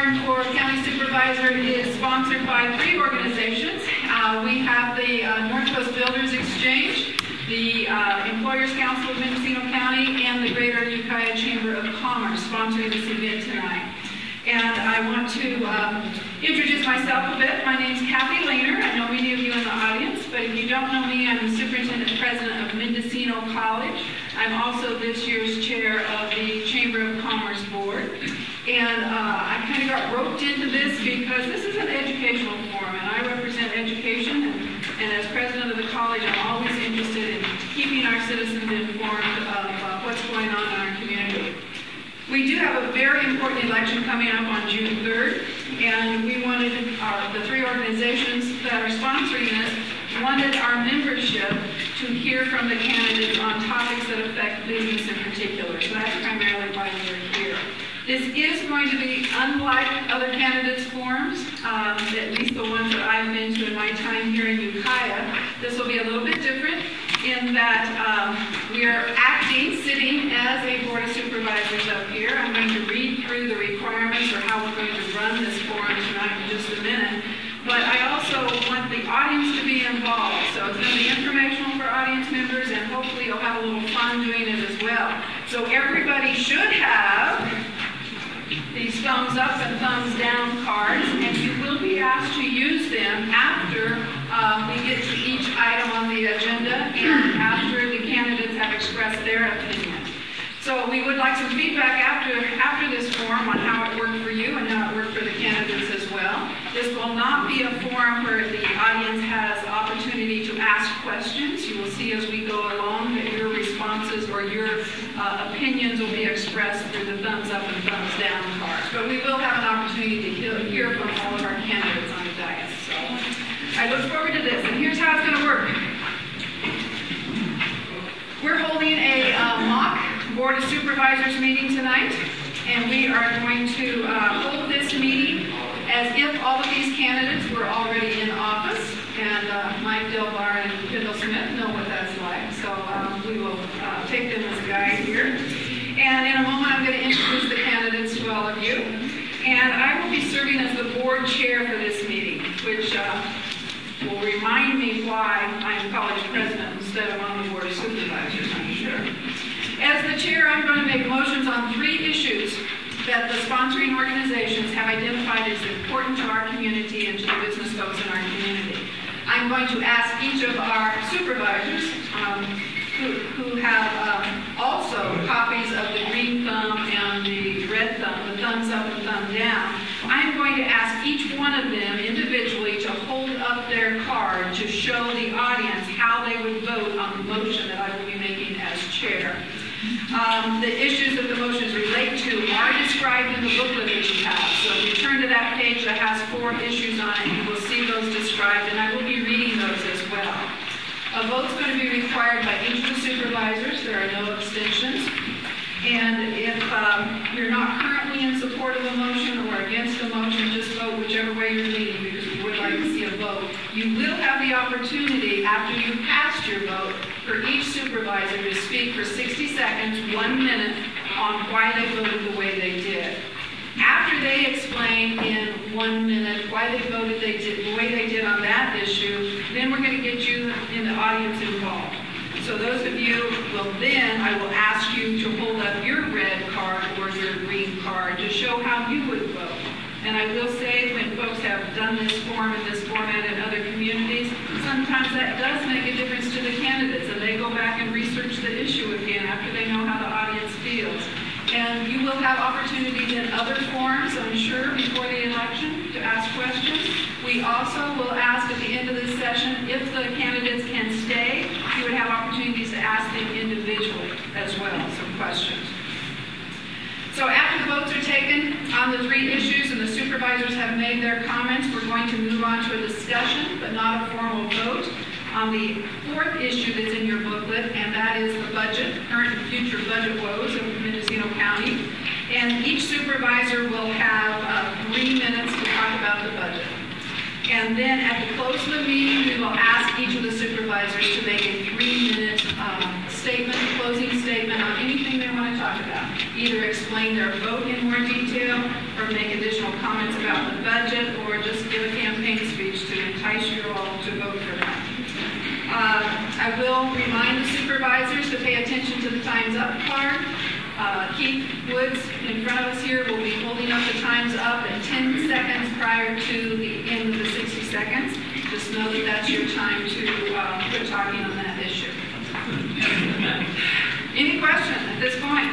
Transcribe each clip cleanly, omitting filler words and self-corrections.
forum for county supervisor is sponsored by three organizations. We have the Northwest Builders Exchange, the Employers Council of Mendocino County, and the Greater Ukiah Chamber of Commerce sponsoring this event tonight. And I want to introduce myself a bit. My name is Kathy Lehner. I know many of you in the audience, but if you don't know me, I'm the superintendent president of Mendocino College. I'm also this year's chair of the Chamber of Commerce Board. And I kind of got roped into this because this is an educational forum, and I represent education. And as president of the college, I'm always interested in keeping our citizens informed of what's going on in our community. We do have a very important election coming up on June 3rd, and we wanted the three organizations that are sponsoring this wanted our membership to hear from the candidates on topics that affect business in particular. So that's primarily why we're here. This is going to be unlike other candidates' forums, at least the ones that I've been to in my time here in Ukiah. This will be a little bit different in that we are sitting as a Board of Supervisors up here. I'm going to read through the requirements for how we're going to run this forum tonight in just a minute. But I also want the audience to be involved. So it's going to be informational for audience members, and hopefully you'll have a little fun doing it as well. So everybody should have these thumbs up and thumbs down cards, and you will be asked to use them after we get to each item on the agenda and after the candidates have expressed their opinion. So we would like some feedback after this forum on how it worked for you and how it worked for the candidates as well. This will not be a forum where the audience has opportunity to ask questions. You will see as we go along that your responses or your opinions will be expressed through the thumbs up and thumbs down cards. But we will have an opportunity to hear from all of our candidates on the dais. So I look forward to this, and here's how it's going to work. We're holding a mock Board of Supervisors meeting tonight, and we are going to hold this meeting as if all of these candidates were already in office, and Mike Delbar and Kendall Smith know what that's like, so we will take them as a guide here. And in a moment, I'm going to introduce the candidates to all of you, and I will be serving as the board chair for this meeting, which will remind me why I'm college president instead of on the Board of Supervisors, I'm sure. As the chair, I'm going to make motions on three issues that the sponsoring organizations have identified as important to our community and to the business folks in our community. I'm going to ask each of our supervisors who have also copies of the green thumb and the red thumb, the thumbs up and thumb down. I'm going to ask each one of them individually to hold up their card to show the audience how they would vote on the motion that I will be making as chair. The issues that the motions relate to are described in the booklet that you have. So if you turn to that page that has 4 issues on it, you will see those described, and I will be reading those as well. A vote's going to be required by each of the supervisors. There are no abstentions. And if you're not currently in support of a motion or against a motion, just vote whichever way you're leaning, because we would like to see a vote. You will have the opportunity, after you've passed your vote, for each supervisor to speak for 60 seconds, 1 minute, on why they voted the way they did. After they explain in 1 minute why they voted the way they did on that issue, then we're going to get you in the audience involved. So those of you I will ask you to hold up your red card or your green card to show how you would vote. And I will say, when folks have done this form in this format in other communities, sometimes that does make a difference to the candidates, and they go back and research the issue again after they know how the audience feels. And you will have opportunities in other forums, I'm sure, before the election to ask questions. We also will ask at the end of this session, if the candidates can stay, you would have opportunities to ask them individually as well, some questions. So after the votes are taken on the 3 issues and the supervisors have made their comments, we're going to move on to a discussion, but not a formal vote, on the 4th issue that's in your booklet, and that is the budget, current and future budget woes of Mendocino County. And each supervisor will have 3 minutes to talk about the budget. And then at the close of the meeting, we will ask each of the supervisors to make a 3-minute statement, closing statement on anything they want to talk about. Either explain their vote in more detail or make additional comments I will remind the supervisors to pay attention to the time's up card. Keith Woods in front of us here will be holding up the time's up at 10 seconds prior to the end of the 60 seconds. Just know that that's your time to quit talking on that issue. Any question at this point?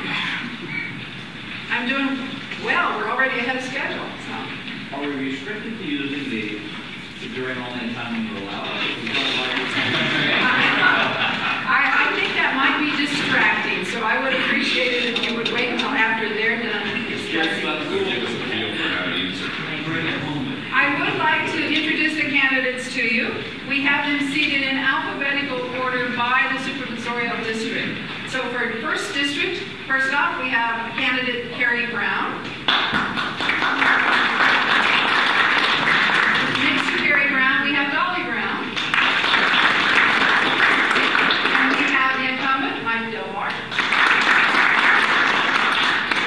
I'm doing well. We're already ahead of schedule. So. Are we restricted to using the during only time we allow? I think that might be distracting, so I would appreciate it if you would wait until after they're done discussing. I would like to introduce the candidates to you. We have them seated in alphabetical order by the supervisorial district. So for first district, first off, we have candidate Carrie Brown. Next to Carrie Brown, we have Dolly Brown. And we have the incumbent, Mike Delbar.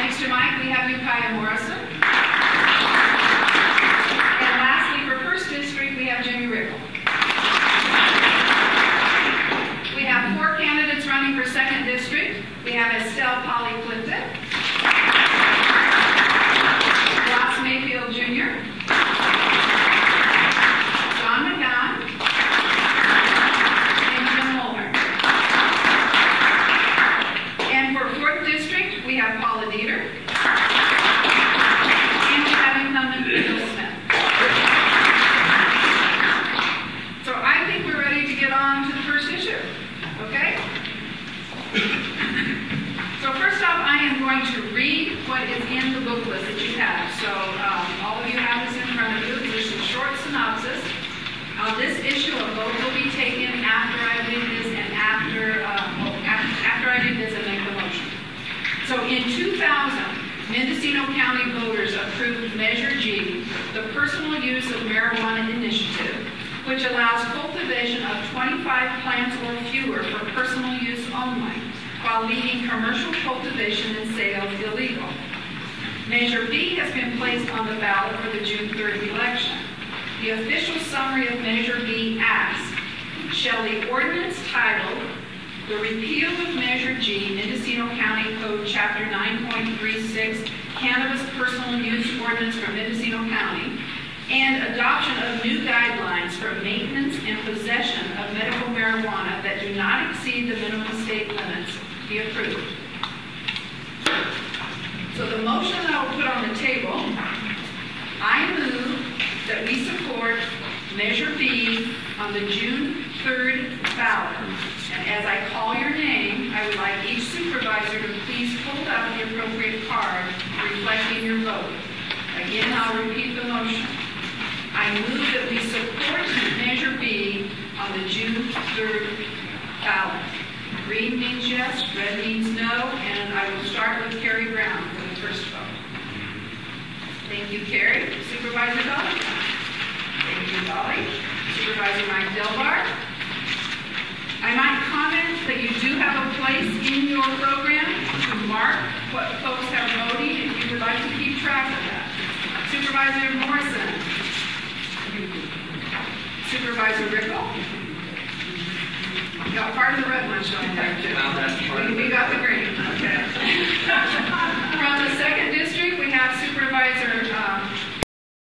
Next to Mike, we have Ukiah Morrison. And lastly, for first district, we have Jimmy Rickle. We have 4 candidates running for second district. We have Estelle Polly Clifton, Ross Mayfield Jr., John McGowan, and Jim Mulder. And for 4th district, we have Paula Dieter, and we have incumbent Bill Smith. So I think we're ready to get on to the first issue. Okay? So first off, I am going to read what is in the booklet that you have. So all of you have this in front of you. There's a short synopsis. On this issue, a vote will be taken after I read this and after I read this and make the motion. So in 2000, Mendocino County voters approved Measure G, the Personal Use of Marijuana Initiative, which allows cultivation of 25 plants or fewer for personal use only, while leaving commercial cultivation and sales illegal. Measure B has been placed on the ballot for the June 3rd election. The official summary of Measure B asks, shall the ordinance titled The Repeal of Measure G, Mendocino County Code Chapter 9.36, Cannabis Personal Use Ordinance for Mendocino County, and adoption of new guidelines for maintenance and possession of medical marijuana that do not exceed the minimum state limits be approved. So the motion that I will put on the table, I move that we support Measure B on the June 3rd ballot. And as I call your name, I would like each supervisor to please hold up the appropriate card reflecting your vote. Again, I'll repeat the motion. I move that we support Measure B on the June 3rd ballot. Green means yes, red means no, and I will start with Carrie Brown for the first vote. Thank you, Carrie. Supervisor Dolly. Thank you, Dolly. Supervisor Mike Delbar. I might comment that you do have a place in your program to mark what folks have voted if you would like to keep track of that. Supervisor Morrison. Supervisor Rickle. You got part of the red one showing there too. You can be